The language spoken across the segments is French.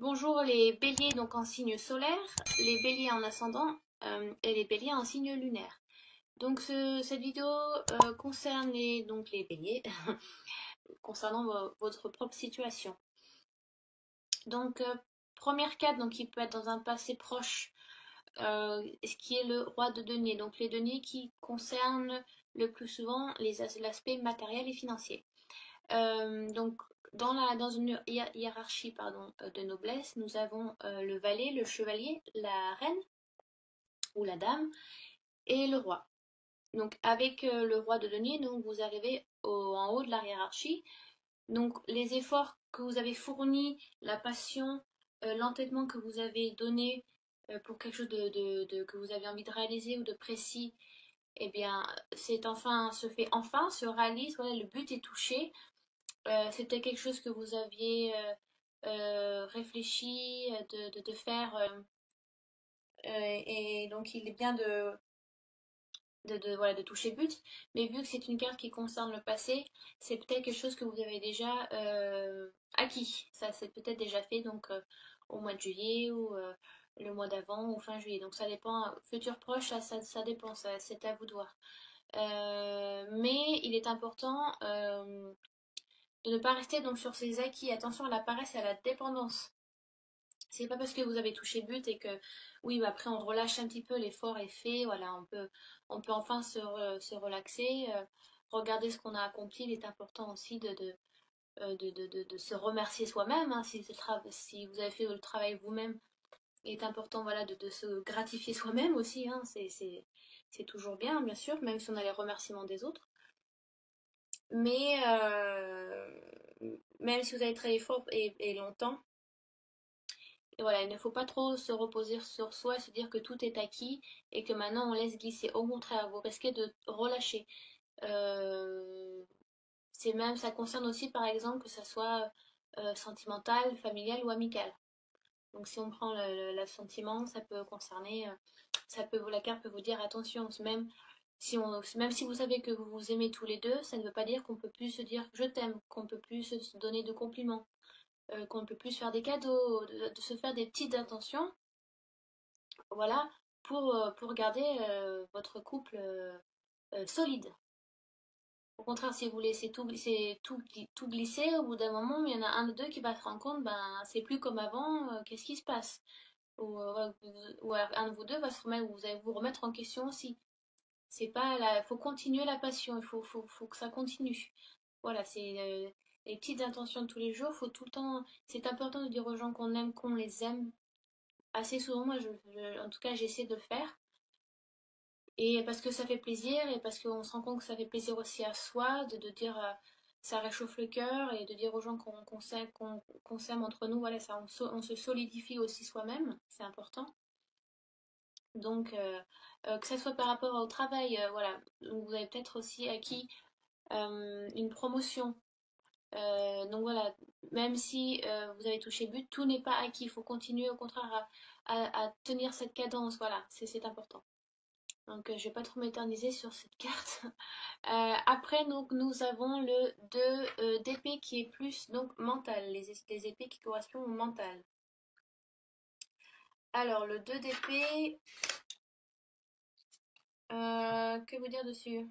Bonjour les béliers donc en signe solaire, les béliers en ascendant et les béliers en signe lunaire. Donc cette vidéo concerne donc les béliers concernant votre propre situation. Donc première carte donc qui peut être dans un passé proche, ce qui est le roi de denier. Donc les deniers qui concernent le plus souvent l'aspect matériel et financier. Donc, dans une hiérarchie de noblesse, nous avons le valet, le chevalier, la reine ou la dame et le roi. Donc, avec le roi de denier, donc, vous arrivez en haut de la hiérarchie. Donc, les efforts que vous avez fournis, la passion, l'entêtement que vous avez donné pour quelque chose que vous avez envie de réaliser ou de précis, eh bien, se fait enfin, se réalise, voilà, le but est touché. C'était quelque chose que vous aviez réfléchi de faire et donc il est bien voilà, de toucher but, mais vu que c'est une carte qui concerne le passé, c'est peut-être quelque chose que vous avez déjà acquis. Ça c'est peut-être déjà fait donc au mois de juillet ou le mois d'avant ou fin juillet. Donc ça dépend, futur proche, ça dépend, c'est à vous de voir. Mais il est important de ne pas rester donc sur ses acquis. Attention à la paresse et à la dépendance. C'est pas parce que vous avez touché but et que oui, bah après on relâche un petit peu, l'effort est fait, voilà, on peut enfin se relaxer, regarder ce qu'on a accompli. Il est important aussi de se remercier soi-même, hein, si vous avez fait le travail vous-même. Il est important voilà, de se gratifier soi-même aussi, hein, c'est toujours bien sûr, même si on a les remerciements des autres. Mais même si vous avez travaillé fort et longtemps, et voilà, il ne faut pas trop se reposer sur soi, se dire que tout est acquis et que maintenant on laisse glisser. Au contraire, vous risquez de relâcher. Euh, ça concerne aussi par exemple que ça soit sentimental, familial ou amical. Donc si on prend le sentiment, ça peut concerner, la carte peut vous dire attention, même si vous savez que vous vous aimez tous les deux, ça ne veut pas dire qu'on peut plus se dire je t'aime, qu'on peut plus se donner de compliments, qu'on ne peut plus se faire des cadeaux, de se faire des petites intentions, voilà, pour garder votre couple solide. Au contraire, si vous laissez tout glisser, au bout d'un moment, il y en a un de deux qui va se rendre compte, ben c'est plus comme avant, qu'est-ce qui se passe? Ou alors un de vous deux va se remettre, vous allez vous remettre en question aussi. C'est pas là, faut continuer la passion, faut que ça continue. Voilà, c'est les petites intentions de tous les jours, faut tout le temps. C'est important de dire aux gens qu'on aime, qu'on les aime. Assez souvent, moi, en tout cas, j'essaie de le faire. Et parce que ça fait plaisir et parce qu'on se rend compte que ça fait plaisir aussi à soi de dire ça réchauffe le cœur et de dire aux gens qu'on s'aime entre nous, voilà, on se solidifie aussi soi-même, c'est important. Donc, que ce soit par rapport au travail, voilà, vous avez peut-être aussi acquis une promotion. Donc voilà, même si vous avez touché but, tout n'est pas acquis. Il faut continuer au contraire à tenir cette cadence. Voilà, c'est important. Donc je vais pas trop m'éterniser sur cette carte. Après, donc, nous avons le 2 d'épée qui est plus donc mental, les épées qui correspondent au mental. Alors, le 2 d'épée, que vous dire dessus?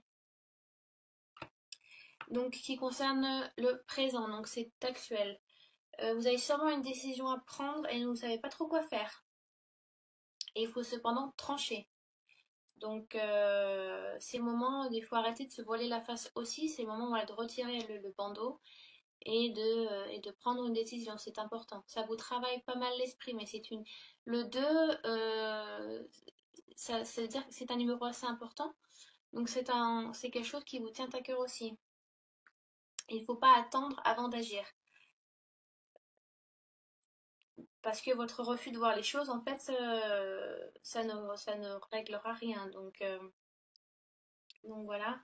Donc, qui concerne le présent, donc c'est actuel. Vous avez sûrement une décision à prendre et vous ne savez pas trop quoi faire. Et il faut cependant trancher. Donc, c'est le moment, il faut arrêter de se voiler la face aussi. C'est le moment voilà, de retirer le bandeau et de prendre une décision. C'est important. Ça vous travaille pas mal l'esprit, mais c'est une. Le 2, ça veut dire que c'est un numéro assez important. Donc, c'est quelque chose qui vous tient à cœur aussi. Il ne faut pas attendre avant d'agir. Parce que votre refus de voir les choses, en fait, ça ne réglera rien. Donc voilà.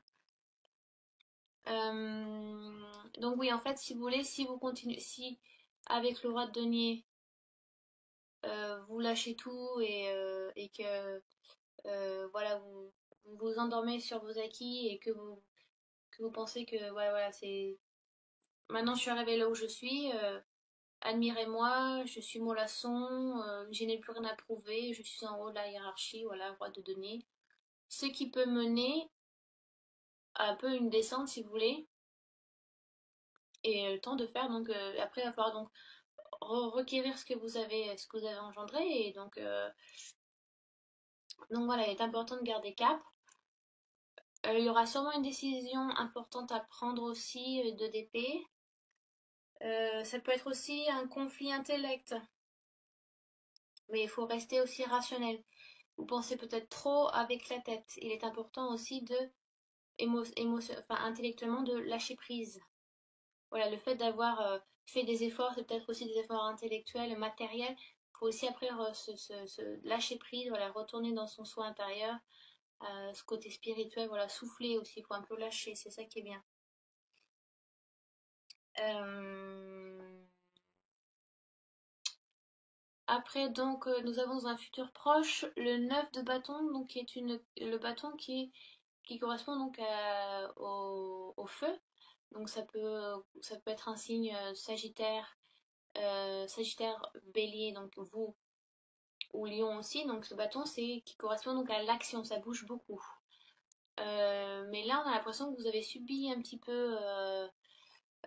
Donc oui, en fait, si vous voulez, si vous continuez, si avec le roi de denier, vous lâchez tout et que voilà, vous vous endormez sur vos acquis et que vous pensez que ouais, voilà, c'est maintenant je suis arrivée là où je suis, admirez-moi, je suis mollasson, je n'ai plus rien à prouver, je suis en haut de la hiérarchie, voilà, roi de denier. Ce qui peut mener à un peu une descente si vous voulez, et le temps de faire, donc après il va falloir donc requérir ce que vous avez engendré, et donc voilà, il est important de garder cap. Il y aura sûrement une décision importante à prendre aussi de d'épée. Ça peut être aussi un conflit intellect, mais il faut rester aussi rationnel. Vous pensez peut-être trop avec la tête. Il est important aussi de enfin, intellectuellement de lâcher prise. Voilà, le fait d'avoir fait des efforts, c'est peut-être aussi des efforts intellectuels, matériels. Il faut aussi après se lâcher prise, voilà, retourner dans son soi intérieur, ce côté spirituel, voilà, souffler aussi, il faut un peu lâcher, c'est ça qui est bien. Euh, Après, donc, nous avons dans un futur proche le 9 de bâton, donc qui est le bâton qui correspond donc au feu. Donc ça peut être un signe Sagittaire, Bélier, donc vous, ou Lion aussi. Donc ce bâton, c'est qui correspond donc à l'action, ça bouge beaucoup. Mais là, on a l'impression que vous avez subi un petit peu.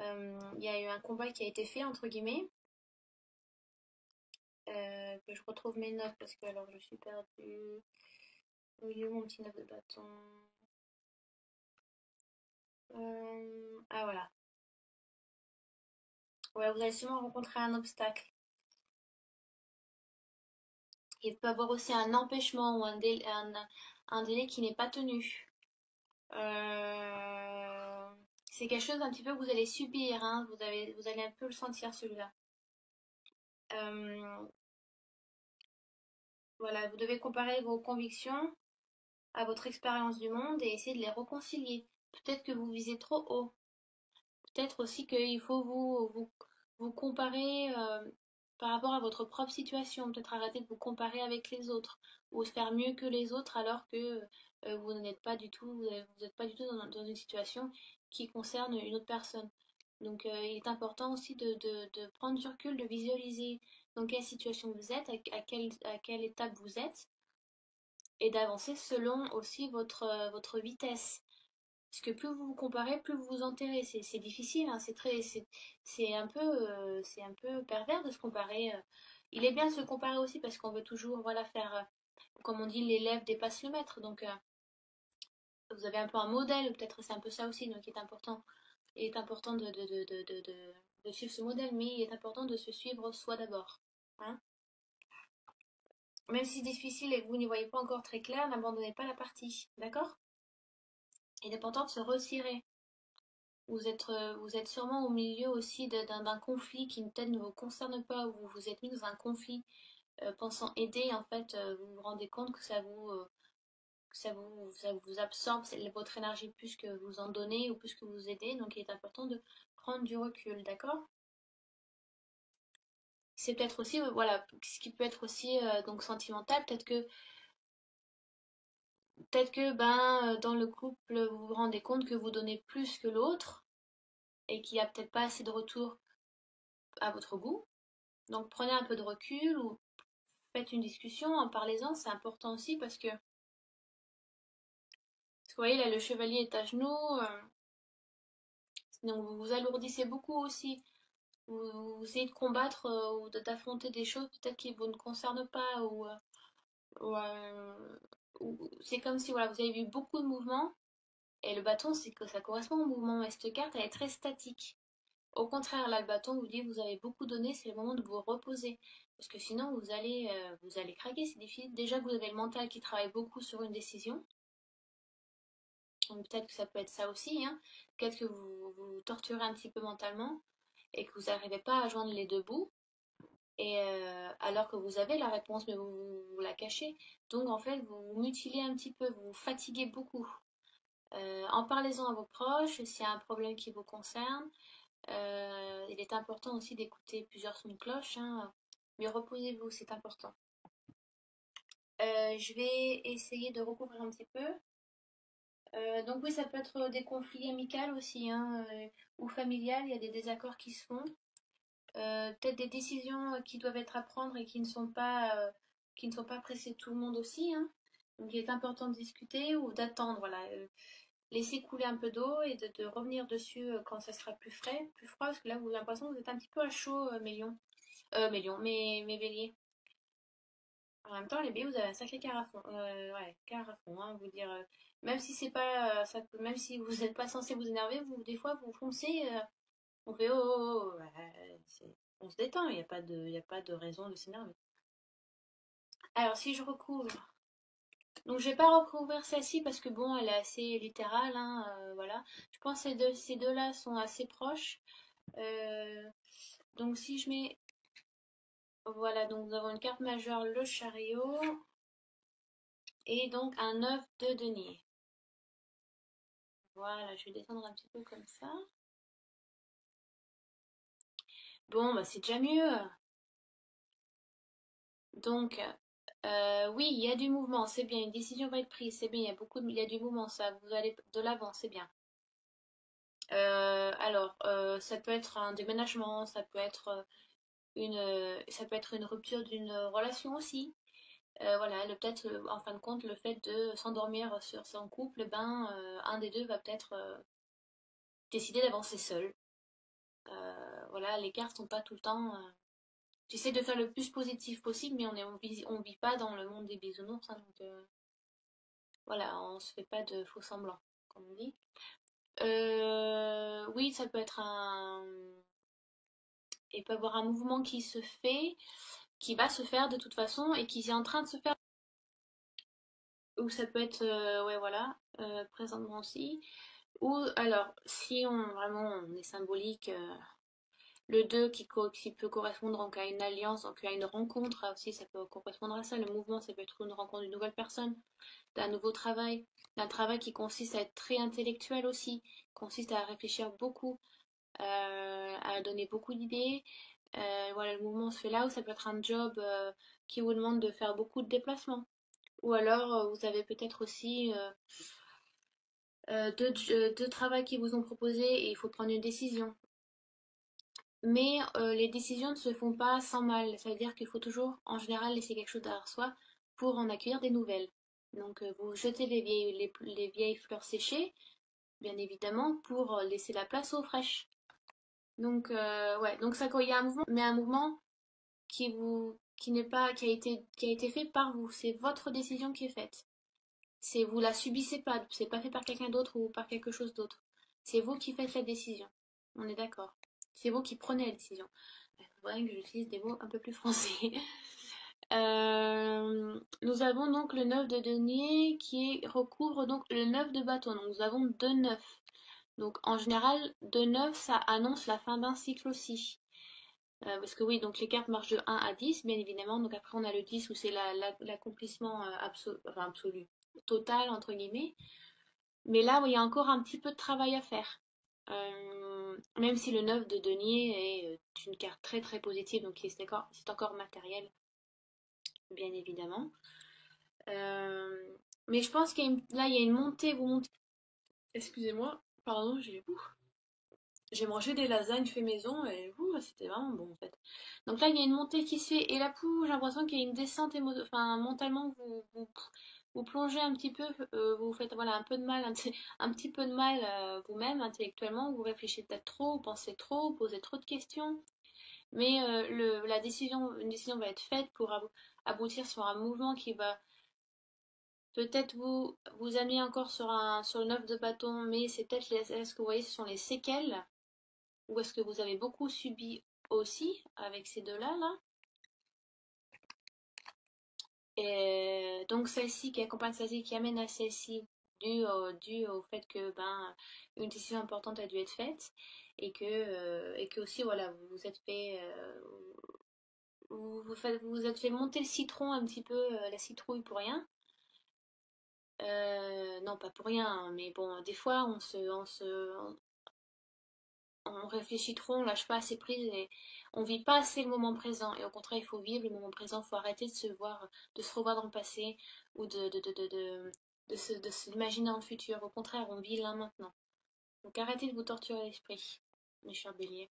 Il y a eu un combat qui a été fait, entre guillemets. Que je retrouve mes notes parce que alors je suis perdue. Oui, mon petit 9 de bâton. Ah voilà. Ouais, vous allez sûrement rencontrer un obstacle. Il peut y avoir aussi un empêchement ou un délai qui n'est pas tenu. Euh, c'est quelque chose un petit peu que vous allez subir, hein. Vous allez un peu le sentir celui-là. Euh, voilà, vous devez comparer vos convictions à votre expérience du monde et essayer de les réconcilier. Peut-être que vous visez trop haut. Peut-être aussi qu'il faut vous comparer par rapport à votre propre situation. Peut-être arrêter de vous comparer avec les autres ou se faire mieux que les autres alors que vous n'êtes pas du tout, vous n'êtes pas du tout dans une situation qui concerne une autre personne. Donc il est important aussi de prendre du recul, de visualiser dans quelle situation vous êtes, à quelle étape vous êtes, et d'avancer selon aussi votre vitesse. Parce que plus vous vous comparez, plus vous vous enterrez. C'est difficile, hein, c'est un peu pervers de se comparer. Il est bien de se comparer aussi parce qu'on veut toujours, voilà, faire, comme on dit, l'élève dépasse le maître. Donc, vous avez un peu un modèle, peut-être c'est un peu ça aussi, donc il est important de suivre ce modèle, mais il est important de se suivre soi d'abord. Hein. Même si c'est difficile et que vous n'y voyez pas encore très clair, n'abandonnez pas la partie, d'accord? Il est important de se retirer. Vous êtes sûrement au milieu aussi d'un conflit qui peut-être ne vous concerne pas, ou vous vous êtes mis dans un conflit pensant aider, en fait, vous vous rendez compte que ça vous absorbe votre énergie plus que vous en donnez ou plus que vous aidez, donc il est important de prendre du recul, d'accord? C'est peut-être aussi, voilà, ce qui peut être aussi donc sentimental, peut-être que ben, dans le couple, vous vous rendez compte que vous donnez plus que l'autre et qu'il n'y a peut-être pas assez de retour à votre goût. Donc prenez un peu de recul ou faites une discussion, en parlez-en, c'est important aussi parce que vous voyez là le chevalier est à genoux, donc vous vous alourdissez beaucoup aussi. Vous essayez de combattre ou d'affronter des choses peut-être qui vous ne concernent pas ou, euh, c'est comme si voilà, vous avez vu beaucoup de mouvements et le bâton c'est que ça correspond au mouvement, mais cette carte elle est très statique. Au contraire, là, le bâton vous dit vous avez beaucoup donné, c'est le moment de vous reposer. Parce que sinon, vous allez craquer, c'est difficile. Déjà que vous avez le mental qui travaille beaucoup sur une décision. Donc peut-être que ça peut être ça aussi. Hein. Peut-être que vous vous torturez un petit peu mentalement et que vous n'arrivez pas à joindre les deux bouts. Et alors que vous avez la réponse, mais vous la cachez. Donc en fait, vous vous mutilez un petit peu, vous vous fatiguez beaucoup. En parlez-en à vos proches, s'il y a un problème qui vous concerne. Il est important aussi d'écouter plusieurs sons de cloche, hein, mais reposez-vous, c'est important. Je vais essayer de recouvrir un petit peu. Donc oui, ça peut être des conflits amicaux aussi, hein, ou familial, il y a des désaccords qui se font. peut-être des décisions qui doivent être à prendre et qui ne sont pas pressées de tout le monde aussi, hein. Donc il est important de discuter ou d'attendre, voilà. Laisser couler un peu d'eau et de revenir dessus quand ça sera plus frais, plus froid, parce que là vous avez l'impression que vous êtes un petit peu à chaud, mes béliers. En même temps, les béliers, vous avez un sacré carafon, ouais, carafon, hein, vous dire, même si c'est pas, même si vous n'êtes pas censé vous énerver, vous, des fois, vous foncez, on fait oh, ouais, on se détend, il y a pas de raison de s'énerver. Alors, si je recouvre, donc je vais pas recouvrir celle-ci parce que bon, elle est assez littérale, hein, voilà. Je pense que ces deux-là sont assez proches. Euh, donc si je mets, voilà, donc nous avons une carte majeure, le chariot, et donc un 9 de denier. Voilà, je vais descendre un petit peu comme ça. Bon, bah c'est déjà mieux. Donc, oui, il y a du mouvement, c'est bien. Une décision va être prise, c'est bien. Il y a du mouvement, ça. Vous allez de l'avant, c'est bien. Ça peut être un déménagement, ça peut être une rupture d'une relation aussi. Voilà, peut-être en fin de compte, le fait de s'endormir sur son couple, ben, un des deux va peut-être décider d'avancer seul. Voilà, les cartes sont pas tout le temps. J'essaie de faire le plus positif possible, mais on vit pas dans le monde des bisounours, hein, donc voilà, on se fait pas de faux semblants, comme on dit. Oui, ça peut être un. Il peut y avoir un mouvement qui se fait, qui va se faire de toute façon, et qui est en train de se faire. Ou ça peut être, ouais, voilà, présentement aussi. Ou alors, si on vraiment on est symbolique, le 2 qui peut correspondre donc à une alliance, donc à une rencontre aussi, ça peut correspondre à ça. Le mouvement, ça peut être une rencontre d'une nouvelle personne, d'un nouveau travail, d'un travail qui consiste à être très intellectuel aussi, consiste à réfléchir beaucoup, à donner beaucoup d'idées. Voilà, le mouvement se fait là, ou ça peut être un job qui vous demande de faire beaucoup de déplacements. Ou alors, vous avez peut-être aussi deux travaux qui vous ont proposé et il faut prendre une décision. Mais les décisions ne se font pas sans mal. Ça veut dire qu'il faut toujours, en général, laisser quelque chose derrière soi pour en accueillir des nouvelles. Donc, vous jetez les vieilles fleurs séchées, bien évidemment, pour laisser la place aux fraîches. Donc, ouais, donc ça, quand il y a un mouvement, mais un mouvement qui a été fait par vous. C'est votre décision qui est faite. C'est vous la subissez pas, c'est pas fait par quelqu'un d'autre ou par quelque chose d'autre. C'est vous qui faites la décision. On est d'accord. C'est vous qui prenez la décision. Il faudrait que j'utilise des mots un peu plus français. Nous avons donc le 9 de denier recouvre donc le 9 de bâton. Donc nous avons deux 9. Donc en général, deux 9 ça annonce la fin d'un cycle aussi. Parce que oui, donc les cartes marchent de 1 à 10, bien évidemment. Donc après, on a le 10 où c'est l'accomplissement absolu, total, entre guillemets. Mais là, il y a encore un petit peu de travail à faire. Même si le 9 de denier est une carte très très positive, donc c'est encore matériel, bien évidemment. Mais je pense là, il y a une montée, vous montez. Excusez-moi, pardon, j'ai mangé des lasagnes fait maison et c'était vraiment bon en fait. Donc là, il y a une montée qui se fait et là, j'ai l'impression qu'il y a une descente enfin, mentalement, vous plongez un petit peu, vous vous faites voilà, un peu de mal, un petit peu de mal vous-même intellectuellement, vous réfléchissez peut-être trop, vous pensez trop, vous posez trop de questions. Mais une décision va être faite pour aboutir sur un mouvement qui va peut-être vous amener encore sur le 9 de bâton, mais c'est peut-être est-ce que vous voyez, ce sont les séquelles ou est-ce que vous avez beaucoup subi aussi avec ces deux-là, là? Et donc celle-ci qui accompagne celle-ci, qui amène à celle-ci, dû au fait que ben une décision importante a dû être faite et que aussi voilà vous vous êtes fait vous vous êtes fait monter le citron un petit peu la citrouille pour rien. Non pas pour rien, hein, mais bon des fois on réfléchit trop, on lâche pas assez prise et on vit pas assez le moment présent. Et au contraire, il faut vivre le moment présent, il faut arrêter de se revoir dans le passé ou de s'imaginer dans le futur. Au contraire, on vit là maintenant. Donc arrêtez de vous torturer l'esprit, mes chers béliers.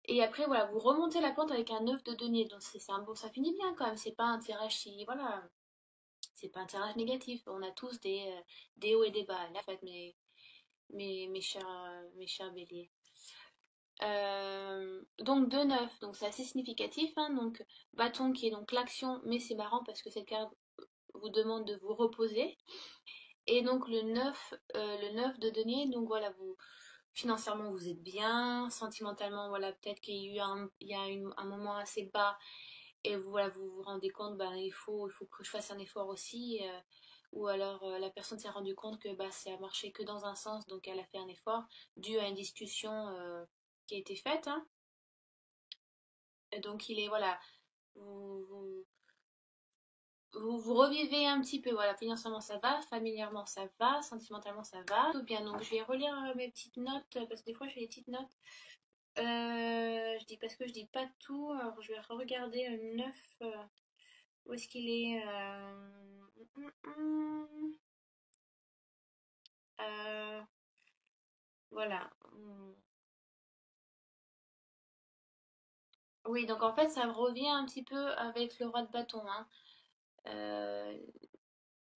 Et après, voilà, vous remontez la pente avec un 9 de denier. Donc c'est un bon, ça finit bien quand même. C'est pas un tirage si, voilà, c'est pas un tirage négatif. On a tous des hauts et des bas. En fait, mes chers béliers. Donc 2 9, donc c'est assez significatif, hein. Donc bâton qui est donc l'action, mais c'est marrant parce que cette carte vous demande de vous reposer. Et donc le 9 de denier, donc voilà, vous financièrement vous êtes bien, sentimentalement voilà, peut-être qu'il y a eu un moment assez bas et vous, voilà, vous vous rendez compte, ben, il faut que je fasse un effort aussi, ou alors la personne s'est rendue compte que bah, ça a marché que dans un sens, donc elle a fait un effort dû à une discussion qui a été faite, hein. Et donc il est, voilà, vous, vous, vous revivez un petit peu, voilà, financièrement ça va, familièrement ça va, sentimentalement ça va, tout bien. Donc je vais relire mes petites notes, parce que des fois je fais des petites notes. Je dis parce que je dis pas tout, alors je vais regarder le 9, où est-ce qu'il est, euh, voilà. Oui, donc en fait ça revient un petit peu avec le roi de bâton, hein. Euh,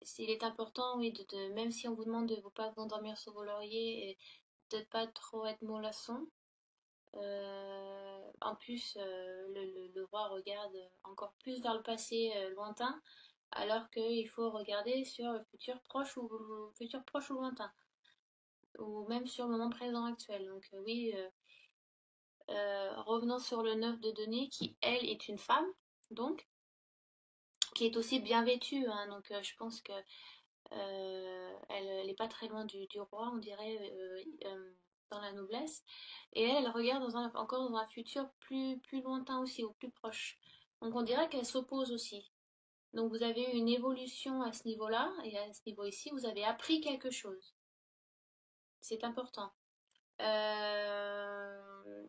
S'il est important, oui, même si on vous demande de ne pas vous endormir sur vos lauriers et de ne pas trop être mollasson. En plus, le roi regarde encore plus vers le passé lointain, alors qu'il faut regarder sur le futur proche ou lointain, ou même sur le moment présent actuel. Donc oui, revenons sur le 9 de denier, qui elle est une femme, donc, qui est aussi bien vêtue, hein. Donc je pense que elle n'est pas très loin du roi, on dirait, dans la noblesse. Et elle regarde encore dans un futur plus lointain aussi, ou plus proche. Donc on dirait qu'elle s'oppose aussi. Donc vous avez eu une évolution à ce niveau-là, et à ce niveau ici, vous avez appris quelque chose. C'est important. Euh,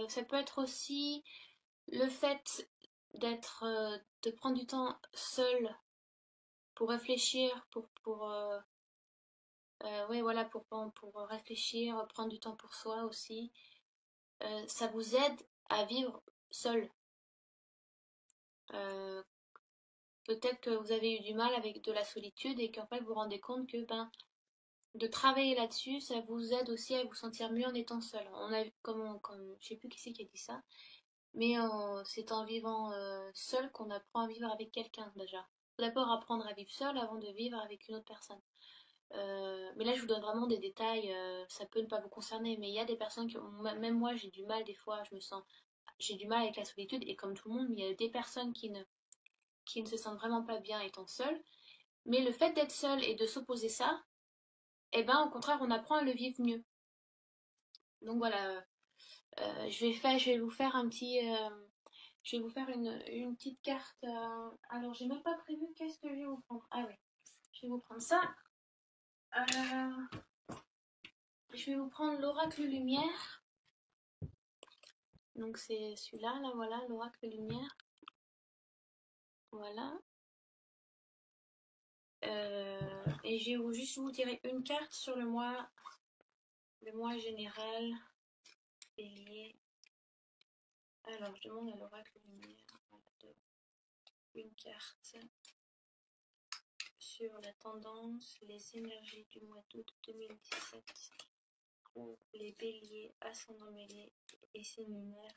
Ça peut être aussi le fait de prendre du temps seul pour réfléchir, ouais, voilà, pour réfléchir, prendre du temps pour soi aussi. Ça vous aide à vivre seul. Euh, Peut-être que vous avez eu du mal avec de la solitude et qu'en fait vous vous rendez compte que ben, de travailler là-dessus, ça vous aide aussi à vous sentir mieux en étant seul. On a, comme, je sais plus qui c'est qui a dit ça, mais c'est en vivant seul qu'on apprend à vivre avec quelqu'un déjà. Faut d'abord apprendre à vivre seul avant de vivre avec une autre personne. Mais là, je vous donne vraiment des détails, ça peut ne pas vous concerner, mais il y a des personnes qui ont, même moi, j'ai du mal des fois, j'ai du mal avec la solitude, et comme tout le monde, mais il y a des personnes qui ne se sentent vraiment pas bien étant seules. Mais le fait d'être seul et de s'opposer ça, eh ben, au contraire, on apprend à le vivre mieux. Donc voilà, je vais vous faire je vais vous faire une petite carte. Alors, j'ai même pas prévu qu'est-ce que je vais vous prendre. Ah oui, je vais vous prendre ça. Euh, je vais vous prendre l'oracle lumière. Donc c'est celui-là, là voilà, l'oracle lumière. Voilà. Et je vais juste vous tirer une carte sur le mois général, bélier. Alors je demande à l'oracle lumière, voilà, une carte sur la tendance, les énergies du mois d'août 2017 pour les béliers, ascendant bélier et signe lunaire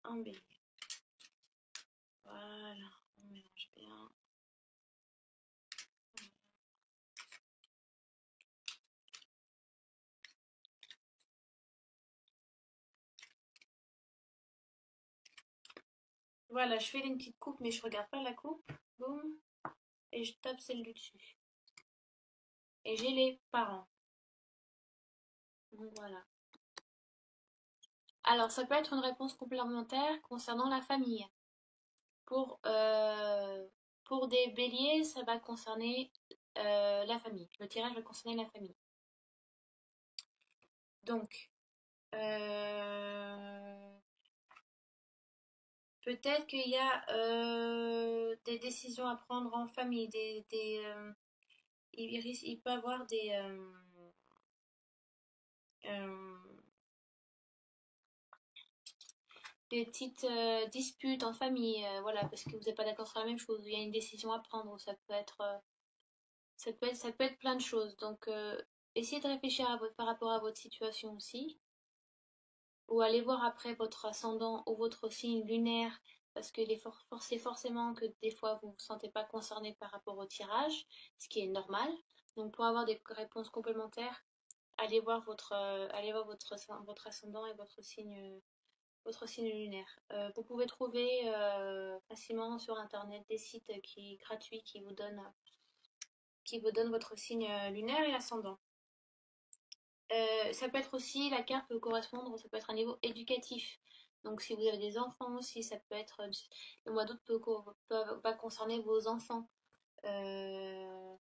en bélier. Voilà, on mélange bien. Voilà, je fais une petite coupe, mais je regarde pas la coupe. Boum. Et je tape celle du dessus. Et j'ai les parents. Donc voilà. Alors, ça peut être une réponse complémentaire concernant la famille. Pour, euh, pour des béliers, ça va concerner la famille. Le tirage va concerner la famille. Donc, peut-être qu'il y a des décisions à prendre en famille. Il peut y avoir Euh, des petites disputes en famille, voilà, parce que vous n'êtes pas d'accord sur la même chose, il y a une décision à prendre, ça peut être plein de choses. Donc, essayez de réfléchir par rapport à votre situation aussi, ou allez voir après votre ascendant ou votre signe lunaire, parce que c'est forcément que des fois vous ne vous sentez pas concerné par rapport au tirage, ce qui est normal. Donc, pour avoir des réponses complémentaires, allez voir votre ascendant et votre signe lunaire. Vous pouvez trouver facilement sur internet des sites gratuits qui vous donnent votre signe lunaire et ascendant. Ça peut être aussi, la carte peut correspondre, ça peut être un niveau éducatif. Donc si vous avez des enfants aussi, ça peut être, le mois d'août va concerner vos enfants. Euh,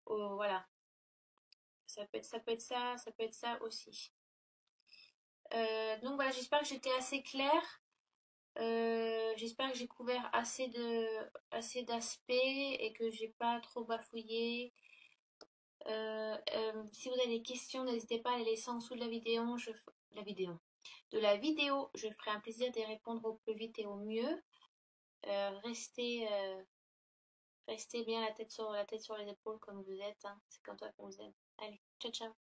voilà, ça peut être ça aussi. Donc voilà, j'espère que j'étais assez claire. J'espère que j'ai couvert assez d'aspects et que j'ai pas trop bafouillé. Si vous avez des questions, n'hésitez pas à les laisser en dessous de la vidéo. La vidéo. De la vidéo, je ferai un plaisir d'y répondre au plus vite et au mieux. Restez bien la tête sur les épaules comme vous êtes, hein. C'est comme ça qu'on vous aime. Allez, ciao ciao.